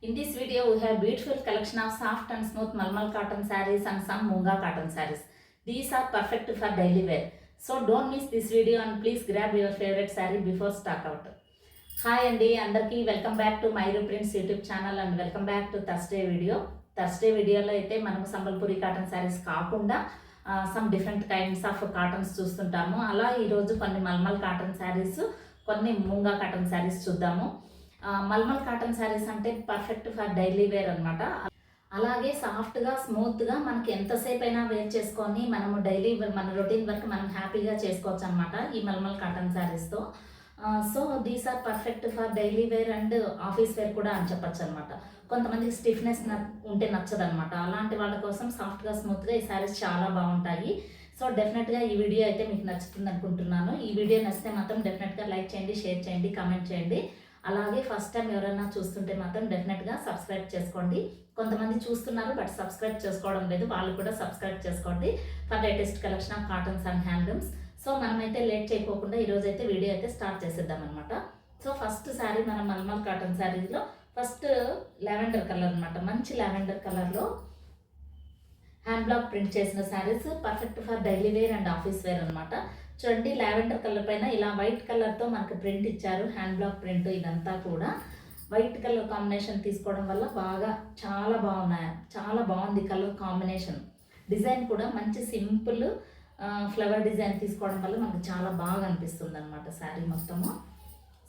In this video, we have beautiful collection of soft and smooth Malmal cotton sarees and some Munga cotton sarees. These are perfect for daily wear. So don't miss this video and please grab your favorite saree before stock out. Hi అండి, అందరికీ welcome back to మైరు prints YouTube channel and welcome back to Thursday వీడియోలో అయితే మనము Sambalpuri cotton sarees కాకుండా some different kinds of cottons చూస్తుంటాము. అలా ఈరోజు కొన్ని మల్మల్ కాటన్ శారీస్, కొన్ని మూంగా కాటన్ శారీస్ చూద్దాము. మల్మల్ కాటన్ శారీస్ అంటే పర్ఫెక్ట్ ఫర్ డైలీ వేర్ అనమాట. అలాగే సాఫ్ట్గా స్మూత్గా మనకి ఎంతసేపు అయినా వేర్ చేసుకొని మనము డైలీ మన రొటీన్ వర్క్ మనం హ్యాపీగా చేసుకోవచ్చు అనమాట ఈ మల్మల్ కాటన్ శారీస్తో. So these are perfect for daily wear and office wear కూడా అని చెప్పచ్చు అనమాట. కొంతమందికి స్టిఫ్నెస్ ఉంటే నచ్చదు అనమాట. అలాంటి వాళ్ళ కోసం సాఫ్ట్గా స్మూత్గా ఈ శారీస్ చాలా బాగుంటాయి. సో డెఫినెట్గా ఈ వీడియో అయితే మీకు నచ్చుతుంది అనుకుంటున్నాను. ఈ వీడియో నచ్చితే మాత్రం డెఫినెట్గా లైక్ చేయండి, షేర్ చేయండి, కామెంట్ చేయండి. అలాగే ఫస్ట్ టైం ఎవరైనా చూస్తుంటే మాత్రం డెఫినెట్గా సబ్స్క్రైబ్ చేసుకోండి. కొంతమంది చూస్తున్నారు బట్ సబ్స్క్రైబ్ చేసుకోవడం లేదు, వాళ్ళు కూడా సబ్స్క్రైబ్ చేసుకోండి for latest collection of cottons and handlooms. So మనమైతే లేట్ చేయకోకుండా ఈరోజు అయితే వీడియో అయితే స్టార్ట్ చేసేద్దాం అనమాట. సో ఫస్ట్ శారీ మనం మల్మల్ కాటన్ శారీలో ఫస్ట్ లావెండర్ కలర్ అనమాట. మంచి లావెండర్ కలర్లో హ్యాండ్ బ్లాక్ ప్రింట్ చేసిన saris perfect for daily wear and office wear అనమాట. చూడండి, లావెండర్ కలర్ పైన ఇలా వైట్ కలర్తో మనకు ప్రింట్ ఇచ్చారు. హ్యాండ్ బ్లాక్ ప్రింట్ ఇదంతా కూడా వైట్ కలర్ కాంబినేషన్ తీసుకోవడం వల్ల చాలా బాగుంది కలర్ కాంబినేషన్. డిజైన్ కూడా మంచి సింపుల్ ఫ్లవర్ డిజైన్ తీసుకోవడం వల్ల మనకు చాలా బాగా అనిపిస్తుంది అనమాట శారీ మొత్తము.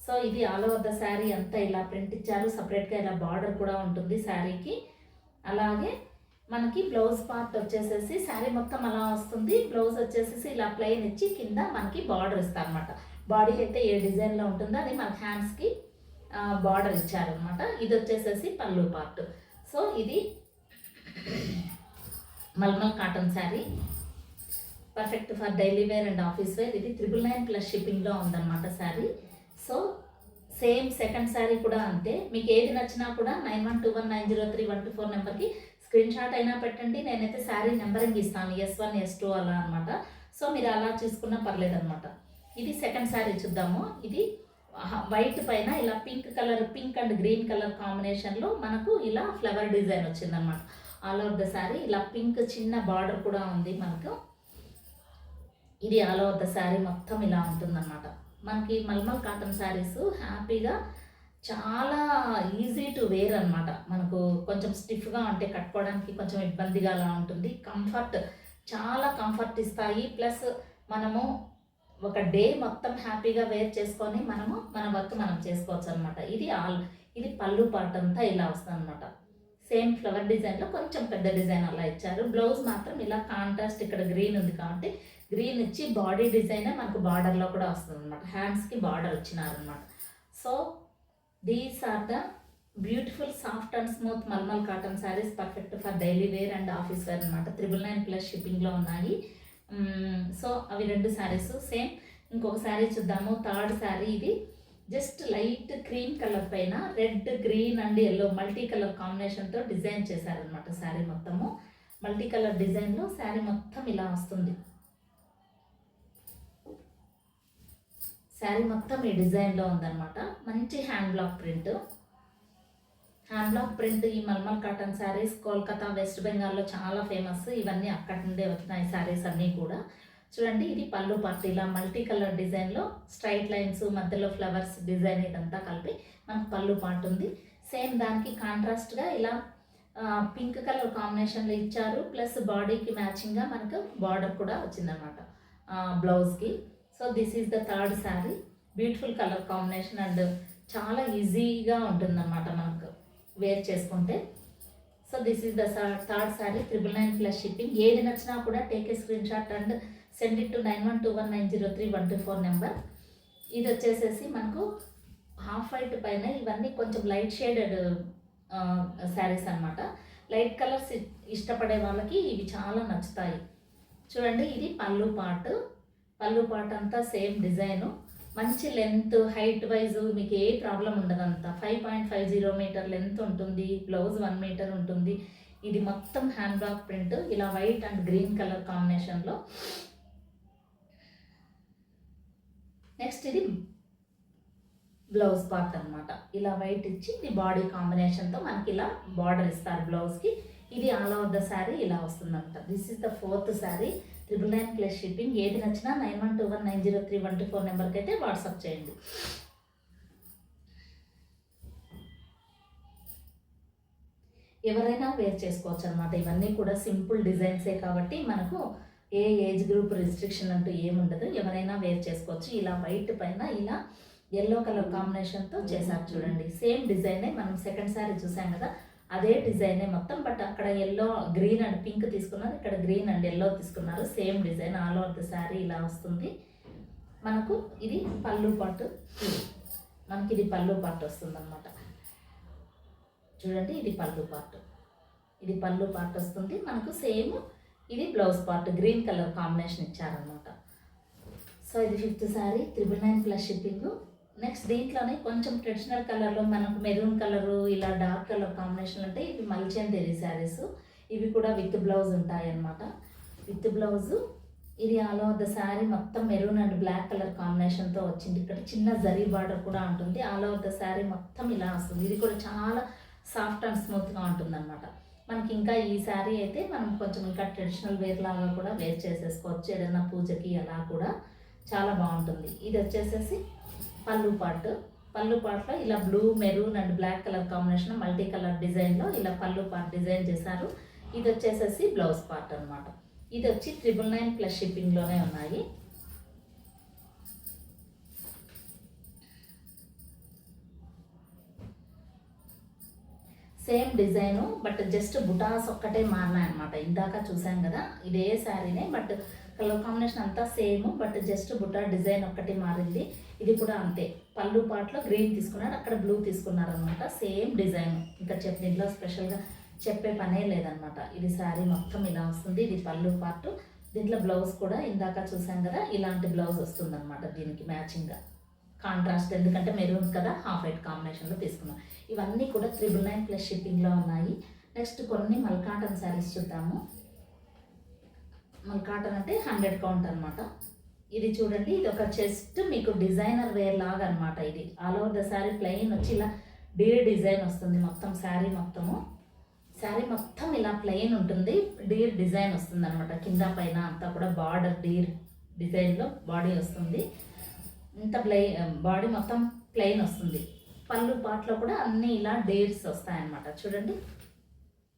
సో ఇది ఆల్ ఓవర్ ద శారీ అంతా ఇలా ప్రింట్ ఇచ్చారు. సపరేట్గా ఇలా బార్డర్ కూడా ఉంటుంది శారీకి. అలాగే మనకి బ్లౌజ్ పార్ట్ వచ్చేసేసి శారీ మొత్తం అలా వస్తుంది. బ్లౌజ్ వచ్చేసేసి ఇలా ప్లెయిన్ ఇచ్చి కింద మనకి బార్డర్ ఇస్తారు అనమాట. బాడీ అయితే ఏ డిజైన్లో ఉంటుందో అది మన హ్యాండ్స్కి బార్డర్ ఇచ్చారనమాట. ఇది వచ్చేసేసి పళ్ళు పార్ట్. సో ఇది mulmul cotton sari perfect for daily wear and office wear. ఇది 999+ షిప్పింగ్లో ఉందన్నమాట sari. So same second sari కూడా అంతే. మీకు ఏది నచ్చినా కూడా 9121903124 నెంబర్కి స్క్రీన్ షాట్ అయినా పెట్టండి. నేనైతే శారీ నెంబరింగ్ ఇస్తాను, S1 S2 అలా అనమాట. సో మీరు అలా చూసుకున్నా పర్లేదు అనమాట. ఇది సెకండ్ శారీ చూద్దాము. ఇది వైట్ పైన ఇలా పింక్ అండ్ గ్రీన్ కలర్ కాంబినేషన్లో మనకు ఇలా ఫ్లవర్ డిజైన్ వచ్చిందనమాట. ఆల్ ఓవర్ ద శారీ ఇలా పింక్ చిన్న బార్డర్ కూడా ఉంది మనకు. ఇది ఆల్ ఓవర్ ద శారీ మొత్తం ఇలా ఉంటుందన్నమాట. మనకి మల్మల్ కాటన్ శారీస్ హ్యాపీగా చాలా ఈజీ టు వేర్ అనమాట. మనకు కొంచెం స్టిఫ్గా ఉంటే కట్టుకోవడానికి కొంచెం ఇబ్బందిగా అలా ఉంటుంది. చాలా కంఫర్ట్ ఇస్తాయి. ప్లస్ మనము ఒక డే మొత్తం హ్యాపీగా వేర్ చేసుకొని మన వర్క్ మనం చేసుకోవచ్చు అనమాట. ఇది పళ్ళు పార్ట్ అంతా ఇలా వస్తుంది అనమాట. సేమ్ ఫ్లవర్ డిజైన్లో కొంచెం పెద్ద డిజైన్ అలా ఇచ్చారు. బ్లౌజ్ మాత్రం ఇలా కాంట్రాస్ట్ ఇక్కడ గ్రీన్ ఉంది కాబట్టి గ్రీన్ ఇచ్చి బాడీ డిజైన్ మనకు బార్డర్లో కూడా వస్తుంది అనమాట. హ్యాండ్స్కి బార్డర్ వచ్చినారనమాట. So these are the beautiful soft and smooth mulmul cotton sarees perfect for daily wear and office wear అనమాట. 999+ షిప్పింగ్లో ఉన్నాయి. సో అవి రెండు శారీస్ సేమ్. ఇంకొక శారీ చూద్దాము. థర్డ్ శారీ ఇది జస్ట్ లైట్ క్రీమ్ కలర్ పైన red, green and yellow multi colour కాంబినేషన్తో డిజైన్ చేశారనమాట. శారీ మొత్తము మల్టీ కలర్ డిజైన్లో శారీ మొత్తం ఇలా వస్తుంది. శారీ మొత్తం ఈ డిజైన్లో ఉందన్నమాట. మంచి హ్యాండ్ బ్లాక్ ప్రింట్. ఈ మల్మల్ కాటన్ శారీస్ కోల్కతా, వెస్ట్ బెంగాల్లో చాలా ఫేమస్. ఇవన్నీ అక్కడి నుండే వచ్చినాయి శారీస్ అన్నీ కూడా. చూడండి, ఇది పళ్ళు పార్ట్ ఇలా మల్టీ కలర్ డిజైన్లో స్ట్రైట్ లైన్స్ మధ్యలో ఫ్లవర్స్ డిజైన్ ఇదంతా కలిపి మనకు పళ్ళు పార్ట్ ఉంది. సేమ్ దానికి కాంట్రాస్ట్గా ఇలా పింక్ కలర్ కాంబినేషన్లో ఇచ్చారు. ప్లస్ బాడీకి మ్యాచింగ్గా మనకు బార్డర్ కూడా వచ్చిందనమాట బ్లౌజ్కి. So this is the third sari. Beautiful colour combination and చాలా ఈజీగా ఉంటుందన్నమాట మనకు వేర్ చేసుకుంటే. So this is the third sari 999+ shipping. ఏది నచ్చినా కూడా take a screen shot and send it to 9121903124 number. ఇది వచ్చేసేసి మనకు హాఫ్ వైట్ పైన ఇవన్నీ కొంచెం లైట్ షేడెడ్ శారీస్ అనమాట. లైట్ కలర్స్ ఇష్టపడే వాళ్ళకి ఇవి చాలా నచ్చుతాయి. చూడండి, ఇది పళ్ళు పార్ట్ అంతా సేమ్ డిజైను. మంచి లెంత్ హైట్ వైజ్ మీకు ఏ ప్రాబ్లం ఉండదంతా. 5.50 మీటర్ లెంత్ ఉంటుంది. బ్లౌజ్ 1 మీటర్ ఉంటుంది. ఇది మొత్తం హ్యాండ్ బ్లాక్ ప్రింట్ ఇలా వైట్ అండ్ గ్రీన్ కలర్ కాంబినేషన్లో. నెక్స్ట్ ఇది బ్లౌజ్ పార్ట్ అనమాట. ఇలా వైట్ ఇచ్చి ఇది బాడీ కాంబినేషన్తో మనకి ఇలా బార్డర్ ఇస్తారు బ్లౌజ్కి. ఇది ఆల్ ఓవర్ ద శారీ ఇలా వస్తుందంట. This is the 4th sari. 999 plus shipping. ఏది నచ్చినా 9121903124 నెంబర్కి అయితే వాట్సాప్ చేయండి. ఎవరైనా వేర్ చేసుకోవచ్చు అనమాట. ఇవన్నీ కూడా సింపుల్ డిజైన్సే కాబట్టి మనకు ఏ ఏజ్ గ్రూప్ రిస్ట్రిక్షన్ అంటూ ఏముండదు. ఎవరైనా వేర్ చేసుకోవచ్చు. ఇలా వైట్ పైన ఇలా ఎల్లో కలర్ కాంబినేషన్తో చేశారు చూడండి. సేమ్ డిజైనే మనం సెకండ్ శారీ చూసాం కదా, అదే డిజైనే మొత్తం. బట్ అక్కడ ఎల్లో గ్రీన్ అండ్ పింక్ తీసుకున్నారు, ఇక్కడ గ్రీన్ అండ్ ఎల్లో తీసుకున్నారు. Same design all over the sari ఇలా వస్తుంది మనకు. ఇది పళ్ళు పాటు, మనకి ఇది పళ్ళు పాటు వస్తుంది అనమాట. చూడండి, ఇది పళ్ళు పార్ట్, ఇది పళ్ళు పార్ట్ వస్తుంది మనకు. సేమ్ ఇది blouse part green colour combination ఇచ్చారనమాట. సో ఇది 5th sari. 999 plus shipping. Next దీంట్లోనే కొంచెం ట్రెడిషనల్ కలర్లో మనకు మెరూన్ కలరు ఇలా డార్క్ కలర్ కాంబినేషన్ అంటే ఇవి మల్చందేరి శారీస్. ఇవి కూడా విత్ బ్లౌజ్ ఉంటాయి అన్నమాట. విత్ బ్లౌజు ఇది ఆల్ ఓవర్ ద శారీ మొత్తం మెరూన్ అండ్ బ్లాక్ కలర్ కాంబినేషన్తో వచ్చింది. ఇక్కడ చిన్న జరీ బార్డర్ కూడా ఉంటుంది. ఆల్ ఓవర్ ద శారీ మొత్తం ఇలా వస్తుంది. ఇది కూడా చాలా సాఫ్ట్ అండ్ స్మూత్గా ఉంటుంది అనమాట. మనకి ఇంకా ఈ శారీ అయితే మనం కొంచెం ఇంకా ట్రెడిషనల్ వేర్ లాగా కూడా వేర్ చేసేసుకోవచ్చు. ఏదైనా పూజకి అలా కూడా చాలా బాగుంటుంది. ఇది వచ్చేసేసి పళ్ళు పార్ట్. పళ్ళు పార్ట్లో ఇలా blue maroon and black colour combination multi colour డిజైన్లో ఇలా పళ్ళు పార్ట్ డిజైన్ చేశారు. ఇది వచ్చేసేసి బ్లౌజ్ పార్ట్ అనమాట. ఇది వచ్చి 999 ప్లస్ షిప్పింగ్లోనే ఉన్నాయి. Same design but just butas ఒక్కటే మారినాయి అనమాట. ఇందాక చూసాం కదా ఇదే శారీనే, బట్ కలర్ కాంబినేషన్ అంతా same, but just buta design ఒక్కటి మారింది. ఇది కూడా అంతే. పళ్ళు పార్ట్లో గ్రీన్ తీసుకున్నారు, అక్కడ బ్లూ తీసుకున్నారు అనమాట. సేమ్ డిజైన్, ఇంకా దీంట్లో స్పెషల్గా చెప్పే పనే లేదనమాట. ఇది శారీ మొత్తం ఇలా వస్తుంది. ఇది పళ్ళు పార్ట్. దీంట్లో బ్లౌజ్ కూడా ఇందాక చూసాం కదా ఇలాంటి బ్లౌజ్ వస్తుంది అనమాట. దీనికి మ్యాచింగ్గా కాంట్రాస్ట్, ఎందుకంటే మెరూన్ కదా హాఫ్ వైట్ కాంబినేషన్లో తీసుకున్నాం. ఇవన్నీ కూడా 999 ప్లస్ షిప్పింగ్లో ఉన్నాయి. నెక్స్ట్ కొన్ని మల్కాటన్ శారీస్ చూద్దాము. మల్కాటన్ అంటే 100 కౌంట్ అనమాట. ఇది చూడండి, ఇది ఒక చెస్ట్ మీకు డిజైనర్ వేర్ లాగా అనమాట. ఇది all over the sari plain వచ్చి ఇలా డీర్ డిజైన్ వస్తుంది మొత్తం. శారీ మొత్తం ఇలా ప్లెయిన్ ఉంటుంది, డీర్ డిజైన్ వస్తుంది అనమాట. కింద పైన అంతా కూడా బార్డర్ డీర్ డిజైన్లో బాడీ వస్తుంది. ఇంత బాడీ మొత్తం ప్లెయిన్ వస్తుంది. పళ్ళు పార్ట్లో కూడా అన్నీ ఇలా డేర్స్ వస్తాయన్నమాట. చూడండి,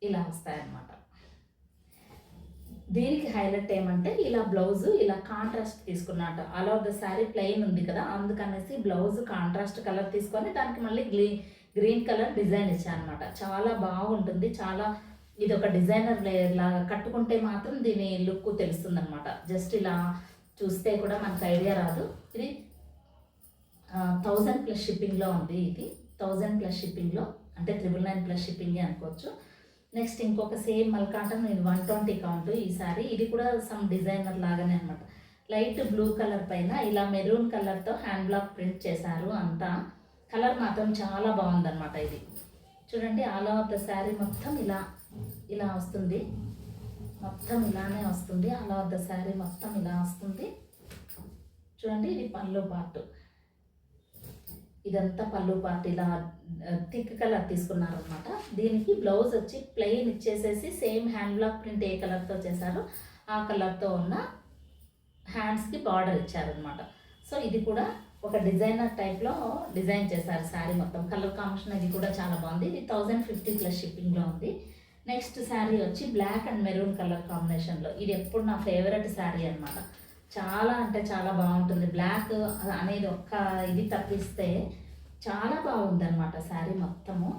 ఇలా వస్తాయన్నమాట. దీనికి హైలైట్ ఏమంటే ఇలా బ్లౌజు ఇలా కాంట్రాస్ట్ తీసుకున్నట్టు. All over the sari plain ఉంది కదా, అందుకనేసి బ్లౌజ్ కాంట్రాస్ట్ కలర్ తీసుకొని దానికి మళ్ళీ గ్రీన్ కలర్ డిజైన్ ఇచ్చారనమాట. చాలా బాగుంటుంది. చాలా ఇది ఒక డిజైనర్ లాగా కట్టుకుంటే మాత్రం దీని లుక్ తెలుస్తుంది అనమాట. జస్ట్ ఇలా చూస్తే కూడా మనకు ఐడియా రాదు. ఇది 1000 ప్లస్ షిప్పింగ్లో ఉంది. ఇది 1000 ప్లస్ షిప్పింగ్లో అంటే 999 ప్లస్ షిప్పింగే అనుకోవచ్చు. నెక్స్ట్ ఇంకొక సేమ్ మల్కాటన్, ఇది 120 కౌంట్ ఈ సారీ. ఇది కూడా సమ్ డిజైనర్ లాగానే అనమాట. లైట్ బ్లూ కలర్ పైన ఇలా మెరూన్ కలర్తో హ్యాండ్ బ్లాక్ ప్రింట్ చేశారు. అంతా కలర్ మాత్రం చాలా బాగుందన్నమాట. ఇది చూడండి, ఆల్ ఓవర్ ద శారీ మొత్తం ఇలా వస్తుంది. మొత్తం ఇలానే వస్తుంది. ఆల్ ఓవర్ ద శారీ మొత్తం ఇలా వస్తుంది. చూడండి, ఇది పళ్ళు పార్ట్. ఇదంతా పళ్ళు పార్ట్ ఇలా థిక్ కలర్ తీసుకున్నారనమాట. దీనికి బ్లౌజ్ వచ్చి ప్లెయిన్ ఇచ్చేసేసి సేమ్ హ్యాండ్ బ్లాక్ ప్రింట్ ఏ కలర్తో చేశారో ఆ కలర్తో ఉన్న హ్యాండ్స్కి బార్డర్ ఇచ్చారనమాట. సో ఇది కూడా ఒక డిజైనర్ టైప్లో డిజైన్ చేశారు శారీ మొత్తం. కలర్ కాంబినేషన్ ఇది కూడా చాలా బాగుంది. ఇది 1050 ప్లస్ షిప్పింగ్లో ఉంది. నెక్స్ట్ శారీ వచ్చి బ్లాక్ అండ్ మెరూన్ కలర్ కాంబినేషన్లో. ఇది ఎప్పుడు నా ఫేవరెట్ శారీ అనమాట. చాలా అంటే చాలా బాగుంటుంది. బ్లాక్ అనేది ఒక్క ఇది తప్పిస్తే చాలా బాగుందన్నమాట శారీ మొత్తము.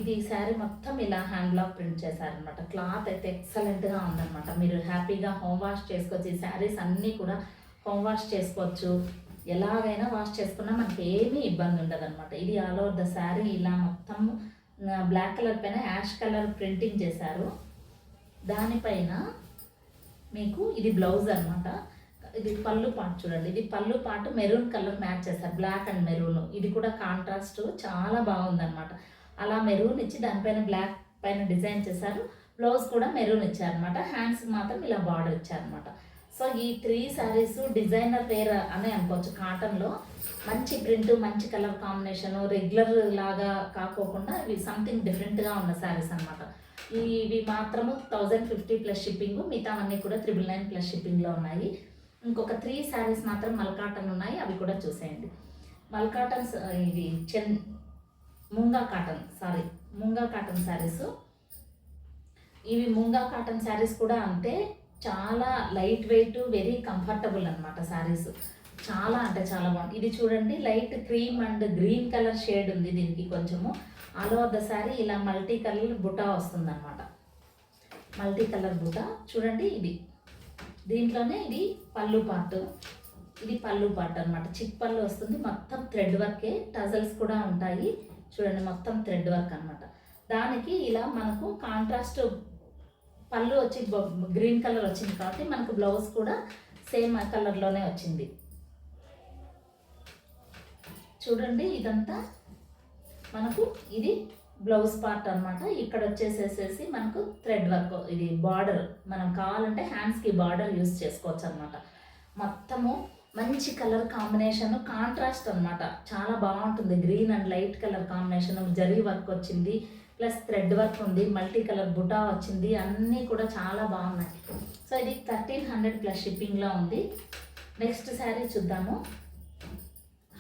ఇది శారీ మొత్తం ఇలా హ్యాండ్ బ్లాక్ ప్రింట్ చేశారనమాట. క్లాత్ అయితే ఎక్సలెంట్గా ఉందన్నమాట. మీరు హ్యాపీగా హోమ్ వాష్ చేసుకోవచ్చు. ఈ శారీస్ అన్నీ కూడా హోమ్ వాష్ చేసుకోవచ్చు. ఎలాగైనా వాష్ చేసుకున్నా మనకి ఏమీ ఇబ్బంది ఉండదు అనమాట. ఇది ఆల్ ఓవర్ ద శారీ ఇలా మొత్తం బ్లాక్ కలర్ పైన యాష్ కలర్ ప్రింటింగ్ చేశారు. దానిపైన మీకు ఇది బ్లౌజ్ అనమాట. ఇది పళ్ళు పార్ట్ చూడండి. ఇది పళ్ళు పార్ట్ మెరూన్ కలర్ మ్యాచ్ చేస్తారు, బ్లాక్ అండ్ మెరూన్. ఇది కూడా కాంట్రాస్ట్ చాలా బాగుందన్నమాట. అలా మెరూన్ ఇచ్చి దానిపైన బ్లాక్ పైన డిజైన్ చేశారు. బ్లౌజ్ కూడా మెరూన్ ఇచ్చారనమాట. హ్యాండ్స్ మాత్రం ఇలా బార్డర్ ఇచ్చారనమాట. సో ఈ 3 శారీస్ డిజైనర్ వేర్ అనే అనుకోవచ్చు. కాటన్లో మంచి ప్రింట్, మంచి కలర్ కాంబినేషను, రెగ్యులర్ లాగా కాకోకుండా ఇవి సంథింగ్ డిఫరెంట్గా ఉన్న శారీస్ అనమాట. ఇవి మాత్రము 1050 ప్లస్ షిప్పింగ్, మిగతావన్నీ కూడా 999 ప్లస్ షిప్పింగ్లో ఉన్నాయి. ఇంకొక 3 శారీస్ మాత్రం మల్కాటన్ ఉన్నాయి, అవి కూడా చూసేయండి. మల్కాటన్స్ ఇవి ముంగా కాటన్ శారీస్. ఇవి ముంగా కాటన్ శారీస్ కూడా అంతే, చాలా లైట్ వెయిట్, వెరీ కంఫర్టబుల్ అనమాట శారీస్. చాలా అంటే చాలా బాగుంది. ఇది చూడండి, light cream and green colour shade ఉంది దీనికి కొంచెము. ఆల్ ఓవర్ ద శారీ ఇలా మల్టీ కలర్ బుటా వస్తుంది అనమాట. మల్టీ కలర్ బుటా చూడండి. దీంట్లోనే ఇది పళ్ళు పార్ట్ అనమాట. చిక్ పళ్ళు వస్తుంది, మొత్తం థ్రెడ్ వర్కే, టజల్స్ కూడా ఉంటాయి చూడండి, మొత్తం థ్రెడ్ వర్క్ అనమాట. దానికి ఇలా మనకు కాంట్రాస్ట్ పళ్ళు వచ్చి గ్రీన్ కలర్ వచ్చింది కాబట్టి మనకు బ్లౌజ్ కూడా సేమ్ కలర్లోనే వచ్చింది చూడండి. ఇదంతా మనకు ఇది బ్లౌజ్ పార్ట్ అనమాట. ఇక్కడ వచ్చేసేసి మనకు థ్రెడ్ వర్క్, ఇది బార్డర్, మనం కావాలంటే హ్యాండ్స్కి బార్డర్ యూస్ చేసుకోవచ్చు అనమాట. మొత్తము మంచి కలర్ కాంబినేషన్, కాంట్రాస్ట్ అనమాట, చాలా బాగుంటుంది. Green and light colour combination, zari work వచ్చింది, ప్లస్ థ్రెడ్ వర్క్ ఉంది, మల్టీ కలర్ బుటా వచ్చింది, అన్నీ కూడా చాలా బాగున్నాయి. సో ఇది 1300 ప్లస్ షిప్పింగ్లో ఉంది. నెక్స్ట్ శారీ చూద్దాము.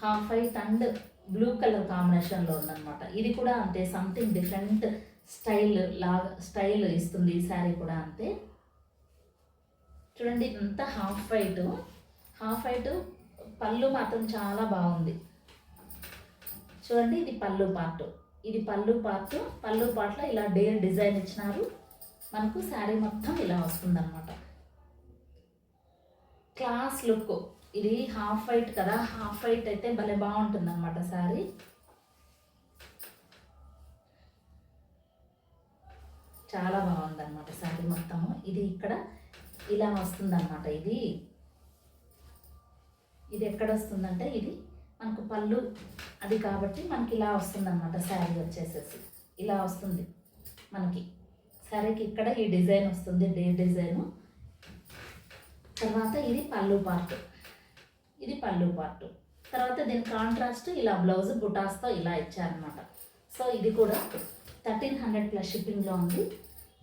Half white and blue colour కాంబినేషన్లో ఉందన్నమాట. ఇది కూడా అంతే, సంథింగ్ డిఫరెంట్ స్టైల్ ఇస్తుంది ఈ శారీ కూడా అంతే. చూడండి, ఇంత హాఫ్ వైట్ పళ్ళు మాత్రం చాలా బాగుంది చూడండి. ఇది పళ్ళు పార్ట్లో ఇలా డిజైన్ ఇచ్చినారు. మనకు శారీ మొత్తం ఇలా వస్తుందన్నమాట. Class look. ఇది హాఫ్ వైట్ కదా, హాఫ్ వైట్ అయితే భలే బాగుంటుంది అనమాట శారీ. చాలా బాగుందన్నమాట శారీ మొత్తము. ఇది ఇక్కడ ఇలా వస్తుందన్నమాట. ఇది ఎక్కడ వస్తుందంటే, ఇది మనకు పళ్ళు అది కాబట్టి మనకి ఇలా వస్తుందన్నమాట. శారీ వచ్చేసేసి ఇలా వస్తుంది మనకి. శారీకి ఇక్కడ ఈ డిజైన్ వస్తుంది, డిజైను. తర్వాత ఇది పళ్ళు పార్ట్. తర్వాత దీని కాంట్రాస్ట్ ఇలా బ్లౌజ్ బుటాస్తో ఇలా ఇచ్చారనమాట. సో ఇది కూడా 1300 ప్లస్ షిప్పింగ్లో ఉంది.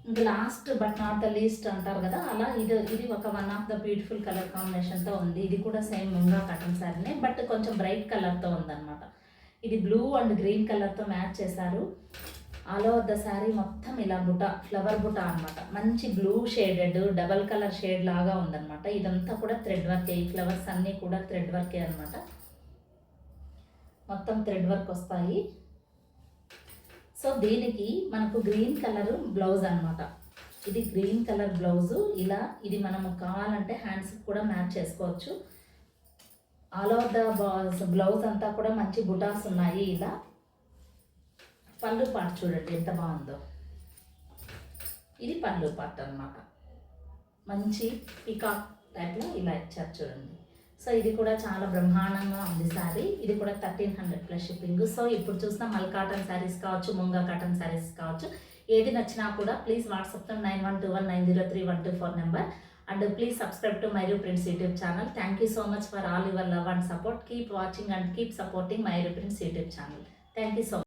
ఇంకా last but not the least అంటారు కదా, అలా ఇది ఒక one of the beautiful colour కాంబినేషన్తో ఉంది. ఇది కూడా సేమ్ ముంగా కాటన్ శారీనే, బట్ కొంచెం బ్రైట్ కలర్తో ఉందన్నమాట. ఇది బ్లూ అండ్ గ్రీన్ కలర్తో మ్యాచ్ చేశారు. ఆల్ ఓవర్ ద శారీ మొత్తం ఇలా ఫ్లవర్ బుటా అనమాట. మంచి blue shaded double colour shade లాగా ఉందన్నమాట. ఇదంతా కూడా థ్రెడ్ వర్కే, ఈ ఫ్లవర్స్ అన్నీ కూడా థ్రెడ్ వర్కే అనమాట. మొత్తం థ్రెడ్ వర్క్ వస్తాయి. సో దీనికి మనకు గ్రీన్ కలర్ బ్లౌజ్ అనమాట. ఇది గ్రీన్ కలర్ బ్లౌజు. ఇది మనము కావాలంటే హ్యాండ్స్కి కూడా మ్యాచ్ చేసుకోవచ్చు. ఆల్ ఓవర్ ద బ్లౌజ్ అంతా కూడా మంచి బుటాస్ ఉన్నాయి. ఇలా పళ్ళు పార్ట్ చూడండి ఎంత బాగుందో. ఇది పళ్ళు పార్ట్ అనమాట. మంచి పికాక్ టైప్లో ఇలా ఇచ్చారు చూడండి. సో ఇది కూడా చాలా బ్రహ్మాండంగా ఉంది శారీ. ఇది కూడా 1300 ప్లస్ షిప్పింగ్. సో ఇప్పుడు చూసిన మల్ కాటన్ శారీస్ కావచ్చు, ముంగా కాటన్ శారీస్ కావచ్చు, ఏది నచ్చినా కూడా ప్లీజ్ వాట్సాప్తో 9121903124 number. And please subscribe to Mayuru Prints YouTube channel. Thank you so much for all your love and support. Keep watching and keep supporting Mayuru Prints YouTube channel. Thank you so much.